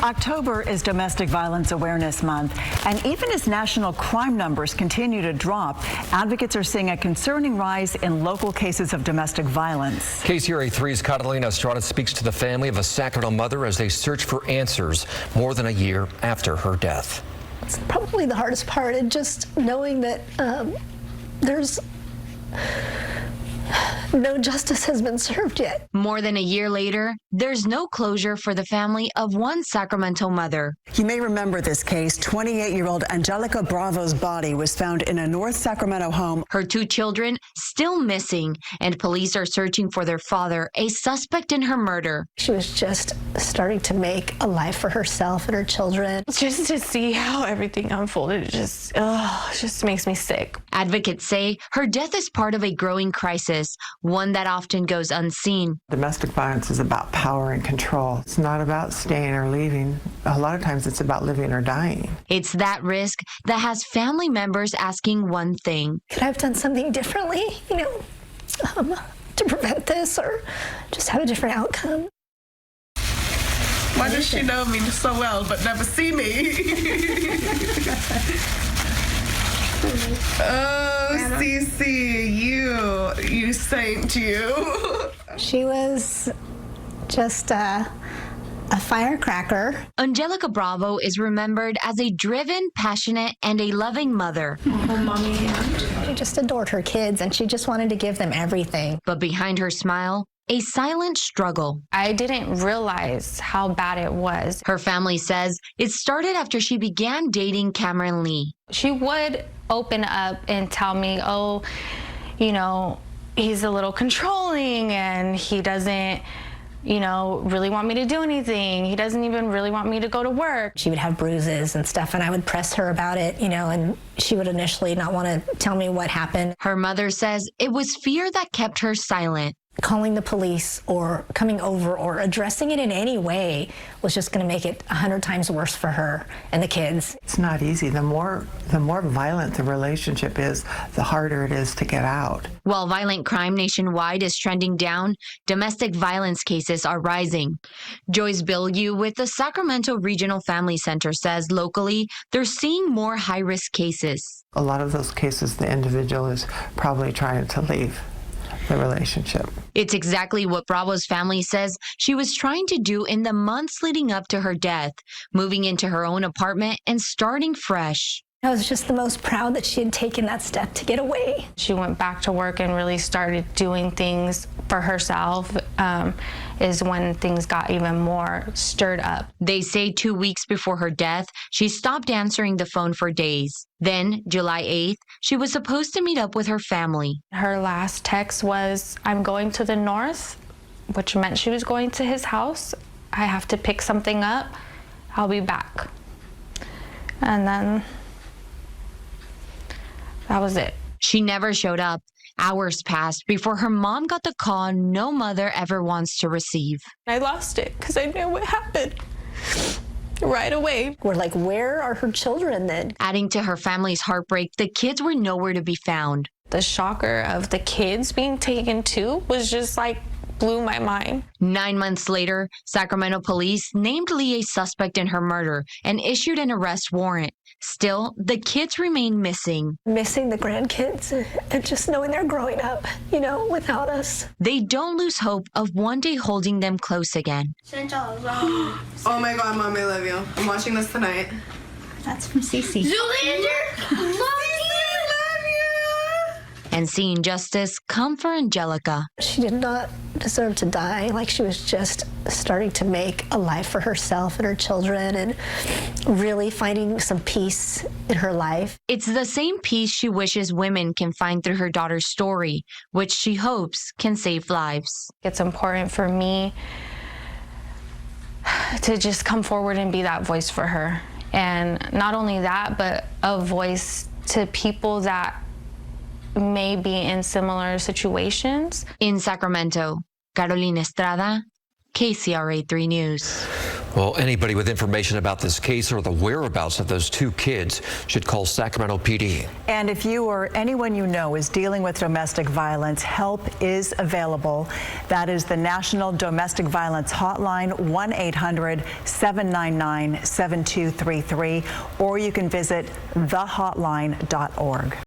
October is Domestic Violence Awareness Month, and even as national crime numbers continue to drop, advocates are seeing a concerning rise in local cases of domestic violence. KCRA 3's Catalina Estrada speaks to the family of a Sacramento mother as they search for answers more than a year after her death. It's probably the hardest part, and just knowing that there's no justice has been served yet. More than a year later, there's no closure for the family of one Sacramento mother. You may remember this case. 28-year-old Angelica Bravo's body was found in a North Sacramento home. Her two children still missing, and police are searching for their father, a suspect in her murder. She was just starting to make a life for herself and her children. Just to see how everything unfolded, it just makes me sick. Advocates say her death is part of a growing crisis, one that often goes unseen. Domestic violence is about power and control. It's not about staying or leaving. A lot of times it's about living or dying. It's that risk that has family members asking one thing. Could I have done something differently, to prevent this, or just have a different outcome? Why does she know me so well but never see me? Oh, Cece, you saint, you. She was just a firecracker. Angelica Bravo is remembered as a driven, passionate, and a loving mother. Oh, Mommy. She just adored her kids, and she just wanted to give them everything. But behind her smile, a silent struggle. I didn't realize how bad it was. Her family says it started after she began dating Cameron Lee. She would open up and tell me, oh, he's a little controlling and he doesn't, really want me to do anything. He doesn't even really want me to go to work. She would have bruises and stuff, and I would press her about it, and she would initially not want to tell me what happened. Her mother says it was fear that kept her silent. Calling the police or coming over or addressing it in any way was just going to make it 100 times worse for her and the kids. It's not easy. The more violent the relationship is, the harder it is to get out. While violent crime nationwide is trending down, domestic violence cases are rising. Joyce Bilyeu with the Sacramento Regional Family Center says locally, they're seeing more high-risk cases. A lot of those cases, the individual is probably trying to leave the relationship. It's exactly what Bravo's family says she was trying to do in the months leading up to her death, moving into her own apartment and starting fresh. I was just the most proud that she had taken that step to get away. She went back to work and really started doing things for herself, is when things got even more stirred up. They say 2 weeks before her death, she stopped answering the phone for days. Then, July 8th, she was supposed to meet up with her family. Her last text was, I'm going to the north, which meant she was going to his house. I have to pick something up. I'll be back. And then that was it. She never showed up. Hours passed before her mom got the call no mother ever wants to receive. I lost it because I knew what happened right away. We're like, where are her children then? Adding to her family's heartbreak, the kids were nowhere to be found. The shocker of the kids being taken too was just blew my mind. 9 months later, Sacramento police named Lee a suspect in her murder and issued an arrest warrant. Still, the kids remain missing. Missing the grandkids and just knowing they're growing up, without us. They don't lose hope of one day holding them close again. Oh my God, Mom, I love you. I'm watching this tonight. That's from Cece. Zoolander! And seeing justice come for Angelica. She did not deserve to die. She was just starting to make a life for herself and her children and really finding some peace in her life. It's the same peace she wishes women can find through her daughter's story, which she hopes can save lives. It's important for me to just come forward and be that voice for her. And not only that, but a voice to people that may be in similar situations. In Sacramento, Catalina Estrada, KCRA 3 News. Well, anybody with information about this case or the whereabouts of those 2 kids should call Sacramento PD. And if you or anyone you know is dealing with domestic violence, help is available. That is the National Domestic Violence Hotline, 1-800-799-7233, or you can visit thehotline.org.